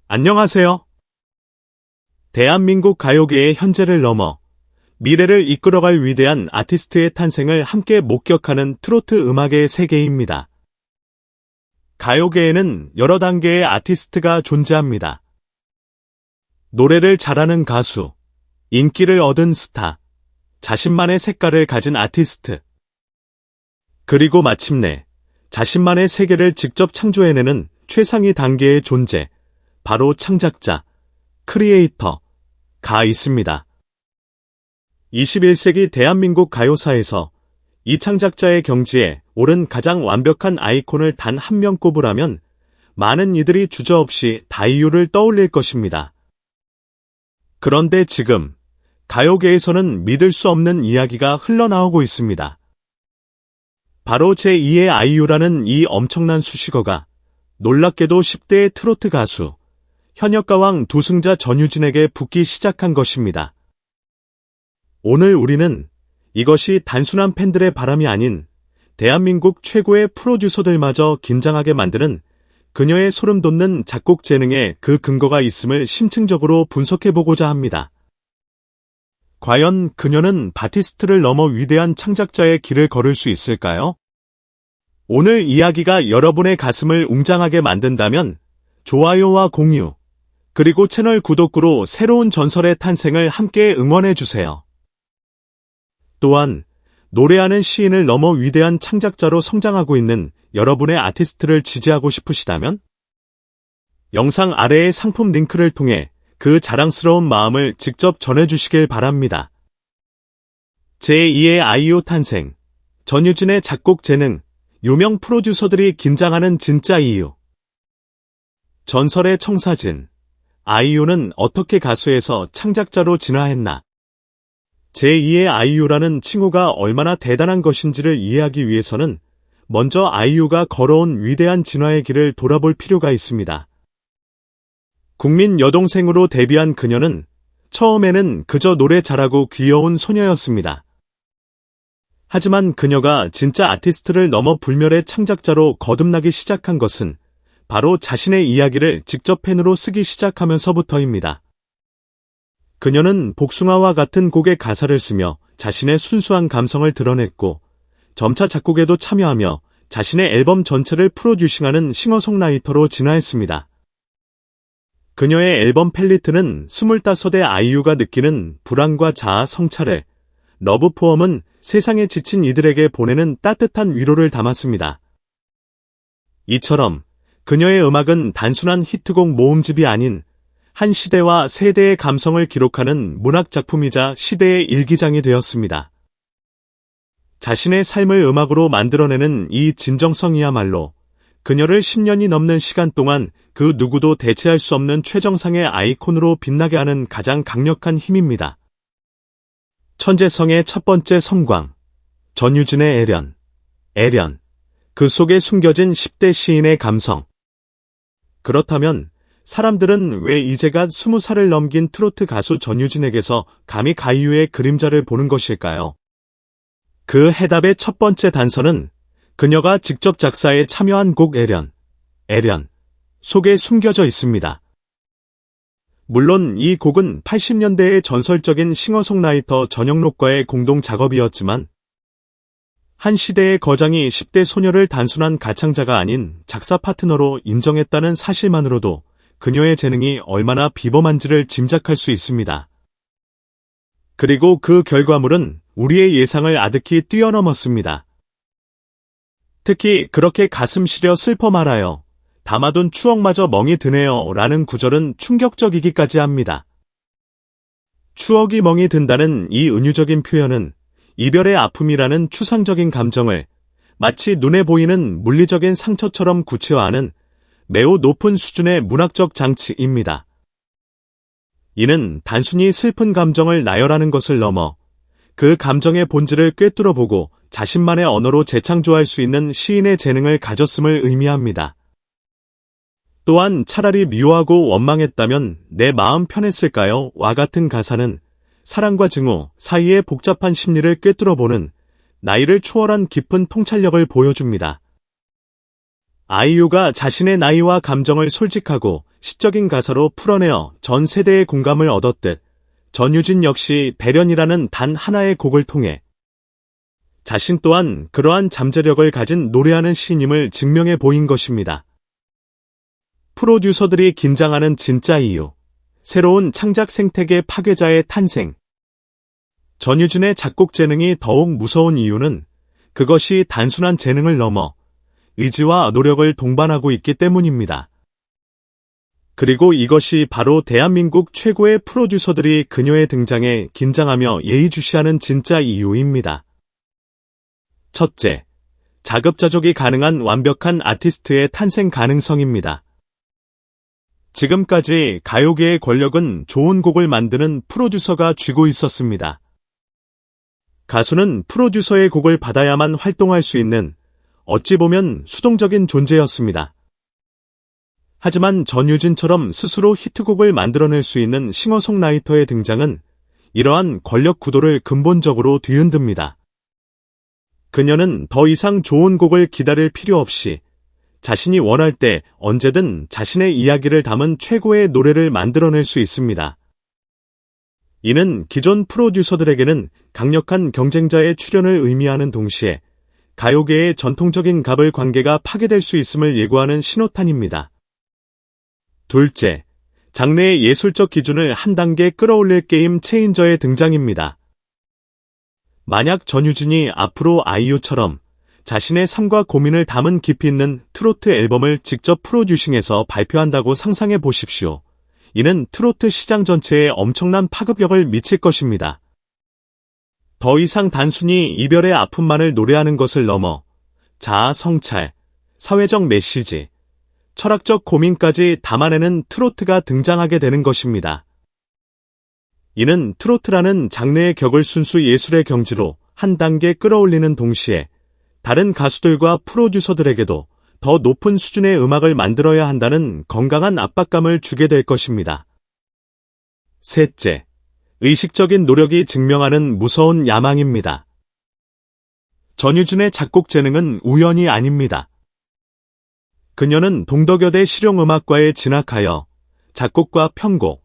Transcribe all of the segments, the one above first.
안녕하세요. 대한민국 가요계의 현재를 넘어 미래를 이끌어갈 위대한 아티스트의 탄생을 함께 목격하는 트로트 음악의 세계입니다. 가요계에는 여러 단계의 아티스트가 존재합니다. 노래를 잘하는 가수, 인기를 얻은 스타, 자신만의 색깔을 가진 아티스트, 그리고 마침내 자신만의 세계를 직접 창조해내는 최상위 단계의 존재, 바로 창작자, 크리에이터가 있습니다. 21세기 대한민국 가요사에서 이 창작자의 경지에 오른 가장 완벽한 아이콘을 단 한 명 꼽으라면 많은 이들이 주저없이 다이유를 떠올릴 것입니다. 그런데 지금 가요계에서는 믿을 수 없는 이야기가 흘러나오고 있습니다. 바로 제2의 아이유라는 이 엄청난 수식어가 놀랍게도 10대의 트로트 가수, 현역가왕 두승자 전유진에게 붙기 시작한 것입니다. 오늘 우리는 이것이 단순한 팬들의 바람이 아닌 대한민국 최고의 프로듀서들마저 긴장하게 만드는 그녀의 소름 돋는 작곡 재능에 그 근거가 있음을 심층적으로 분석해보고자 합니다. 과연 그녀는 바티스트를 넘어 위대한 창작자의 길을 걸을 수 있을까요? 오늘 이야기가 여러분의 가슴을 웅장하게 만든다면 좋아요와 공유, 그리고 채널 구독으로 새로운 전설의 탄생을 함께 응원해주세요. 또한 노래하는 시인을 넘어 위대한 창작자로 성장하고 있는 여러분의 아티스트를 지지하고 싶으시다면 영상 아래의 상품 링크를 통해 그 자랑스러운 마음을 직접 전해주시길 바랍니다. 제2의 아이유 탄생, 전유진의 작곡 재능, 유명 프로듀서들이 긴장하는 진짜 이유. 전설의 청사진, 아이유는 어떻게 가수에서 창작자로 진화했나? 제2의 아이유라는 칭호가 얼마나 대단한 것인지를 이해하기 위해서는 먼저 아이유가 걸어온 위대한 진화의 길을 돌아볼 필요가 있습니다. 국민 여동생으로 데뷔한 그녀는 처음에는 그저 노래 잘하고 귀여운 소녀였습니다. 하지만 그녀가 진짜 아티스트를 넘어 불멸의 창작자로 거듭나기 시작한 것은 바로 자신의 이야기를 직접 펜으로 쓰기 시작하면서부터입니다. 그녀는 복숭아와 같은 곡의 가사를 쓰며 자신의 순수한 감성을 드러냈고 점차 작곡에도 참여하며 자신의 앨범 전체를 프로듀싱하는 싱어송라이터로 진화했습니다. 그녀의 앨범 팰리트는 25의 아이유가 느끼는 불안과 자아 성찰을, 러브포엄은 세상에 지친 이들에게 보내는 따뜻한 위로를 담았습니다. 이처럼 그녀의 음악은 단순한 히트곡 모음집이 아닌 한 시대와 세대의 감성을 기록하는 문학작품이자 시대의 일기장이 되었습니다. 자신의 삶을 음악으로 만들어내는 이 진정성이야말로 그녀를 10년이 넘는 시간 동안 그 누구도 대체할 수 없는 최정상의 아이콘으로 빛나게 하는 가장 강력한 힘입니다. 천재성의 첫 번째 성광, 전유진의 애련, 그 속에 숨겨진 10대 시인의 감성. 그렇다면 사람들은 왜 이제가 20살을 넘긴 트로트 가수 전유진에게서 감히 가이유의 그림자를 보는 것일까요? 그 해답의 첫 번째 단서는 그녀가 직접 작사에 참여한 곡 애련 속에 숨겨져 있습니다. 물론 이 곡은 80년대의 전설적인 싱어송라이터 전영록과의 공동 작업이었지만 한 시대의 거장이 10대 소녀를 단순한 가창자가 아닌 작사 파트너로 인정했다는 사실만으로도 그녀의 재능이 얼마나 비범한지를 짐작할 수 있습니다. 그리고 그 결과물은 우리의 예상을 아득히 뛰어넘었습니다. 특히 그렇게 가슴 시려 슬퍼 말아요. 담아둔 추억마저 멍이 드네요 라는 구절은 충격적이기까지 합니다. 추억이 멍이 든다는 이 은유적인 표현은 이별의 아픔이라는 추상적인 감정을 마치 눈에 보이는 물리적인 상처처럼 구체화하는 매우 높은 수준의 문학적 장치입니다. 이는 단순히 슬픈 감정을 나열하는 것을 넘어 그 감정의 본질을 꿰뚫어보고 자신만의 언어로 재창조할 수 있는 시인의 재능을 가졌음을 의미합니다. 또한 차라리 미워하고 원망했다면 내 마음 편했을까요? 와 같은 가사는 사랑과 증오 사이의 복잡한 심리를 꿰뚫어보는 나이를 초월한 깊은 통찰력을 보여줍니다. 아이유가 자신의 나이와 감정을 솔직하고 시적인 가사로 풀어내어 전 세대의 공감을 얻었듯 전유진 역시 배련이라는 단 하나의 곡을 통해 자신 또한 그러한 잠재력을 가진 노래하는 시인임을 증명해 보인 것입니다. 프로듀서들이 긴장하는 진짜 이유, 새로운 창작 생태계 파괴자의 탄생. 전유진의 작곡 재능이 더욱 무서운 이유는 그것이 단순한 재능을 넘어 의지와 노력을 동반하고 있기 때문입니다. 그리고 이것이 바로 대한민국 최고의 프로듀서들이 그녀의 등장에 긴장하며 예의주시하는 진짜 이유입니다. 첫째, 자급자족이 가능한 완벽한 아티스트의 탄생 가능성입니다. 지금까지 가요계의 권력은 좋은 곡을 만드는 프로듀서가 쥐고 있었습니다. 가수는 프로듀서의 곡을 받아야만 활동할 수 있는 어찌 보면 수동적인 존재였습니다. 하지만 전유진처럼 스스로 히트곡을 만들어낼 수 있는 싱어송라이터의 등장은 이러한 권력 구도를 근본적으로 뒤흔듭니다. 그녀는 더 이상 좋은 곡을 기다릴 필요 없이 자신이 원할 때 언제든 자신의 이야기를 담은 최고의 노래를 만들어낼 수 있습니다. 이는 기존 프로듀서들에게는 강력한 경쟁자의 출현을 의미하는 동시에 가요계의 전통적인 갑을 관계가 파괴될 수 있음을 예고하는 신호탄입니다. 둘째, 장르의 예술적 기준을 한 단계 끌어올릴 게임 체인저의 등장입니다. 만약 전유진이 앞으로 아이유처럼 자신의 삶과 고민을 담은 깊이 있는 트로트 앨범을 직접 프로듀싱해서 발표한다고 상상해 보십시오. 이는 트로트 시장 전체에 엄청난 파급력을 미칠 것입니다. 더 이상 단순히 이별의 아픔만을 노래하는 것을 넘어 자아 성찰, 사회적 메시지, 철학적 고민까지 담아내는 트로트가 등장하게 되는 것입니다. 이는 트로트라는 장르의 격을 순수 예술의 경지로 한 단계 끌어올리는 동시에 다른 가수들과 프로듀서들에게도 더 높은 수준의 음악을 만들어야 한다는 건강한 압박감을 주게 될 것입니다. 셋째, 의식적인 노력이 증명하는 무서운 야망입니다. 전유진의 작곡 재능은 우연이 아닙니다. 그녀는 동덕여대 실용음악과에 진학하여 작곡과 편곡,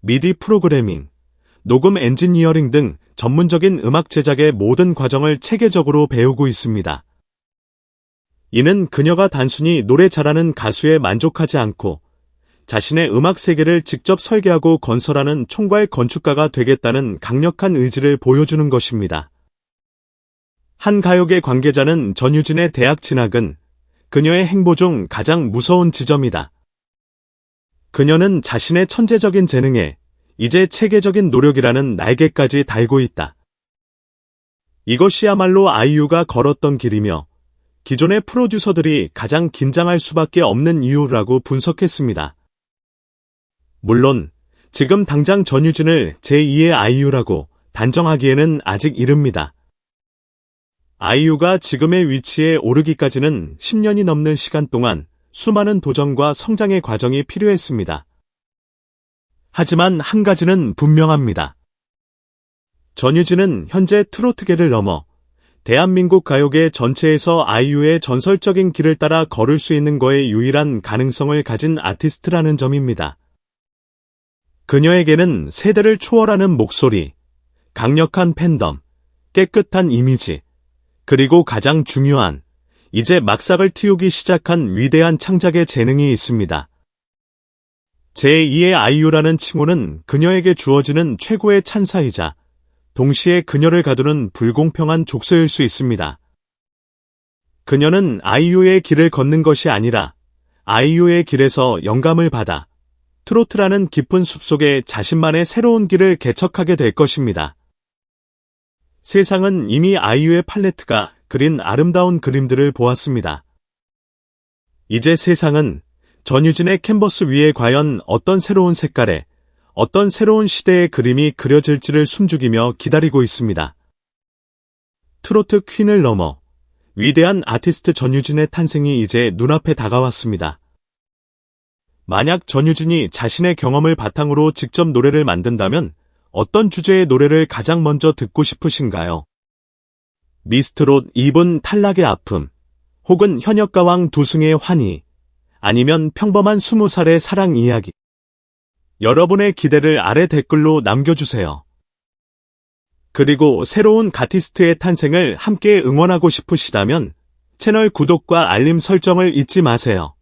미디 프로그래밍, 녹음 엔지니어링 등 전문적인 음악 제작의 모든 과정을 체계적으로 배우고 있습니다. 이는 그녀가 단순히 노래 잘하는 가수에 만족하지 않고 자신의 음악 세계를 직접 설계하고 건설하는 총괄 건축가가 되겠다는 강력한 의지를 보여주는 것입니다. 한 가요계 관계자는 전유진의 대학 진학은 그녀의 행보 중 가장 무서운 지점이다. 그녀는 자신의 천재적인 재능에 이제 체계적인 노력이라는 날개까지 달고 있다. 이것이야말로 아이유가 걸었던 길이며 기존의 프로듀서들이 가장 긴장할 수밖에 없는 이유라고 분석했습니다. 물론 지금 당장 전유진을 제2의 아이유라고 단정하기에는 아직 이릅니다. 아이유가 지금의 위치에 오르기까지는 10년이 넘는 시간 동안 수많은 도전과 성장의 과정이 필요했습니다. 하지만 한 가지는 분명합니다. 전유진은 현재 트로트계를 넘어 대한민국 가요계 전체에서 아이유의 전설적인 길을 따라 걸을 수 있는 거에 유일한 가능성을 가진 아티스트라는 점입니다. 그녀에게는 세대를 초월하는 목소리, 강력한 팬덤, 깨끗한 이미지, 그리고 가장 중요한, 이제 막삭을 틔우기 시작한 위대한 창작의 재능이 있습니다. 제2의 아이유라는 칭호는 그녀에게 주어지는 최고의 찬사이자 동시에 그녀를 가두는 불공평한 족쇄일 수 있습니다. 그녀는 아이유의 길을 걷는 것이 아니라 아이유의 길에서 영감을 받아 트로트라는 깊은 숲속에 자신만의 새로운 길을 개척하게 될 것입니다. 세상은 이미 아이유의 팔레트가 그린 아름다운 그림들을 보았습니다. 이제 세상은 전유진의 캔버스 위에 과연 어떤 새로운 색깔의, 어떤 새로운 시대의 그림이 그려질지를 숨죽이며 기다리고 있습니다. 트로트 퀸을 넘어 위대한 아티스트 전유진의 탄생이 이제 눈앞에 다가왔습니다. 만약 전유진이 자신의 경험을 바탕으로 직접 노래를 만든다면 어떤 주제의 노래를 가장 먼저 듣고 싶으신가요? 미스트롯 2분 탈락의 아픔, 혹은 현역가왕 두승의 환희, 아니면 평범한 20살의 사랑 이야기. 여러분의 기대를 아래 댓글로 남겨주세요. 그리고 새로운 가티스트의 탄생을 함께 응원하고 싶으시다면 채널 구독과 알림 설정을 잊지 마세요.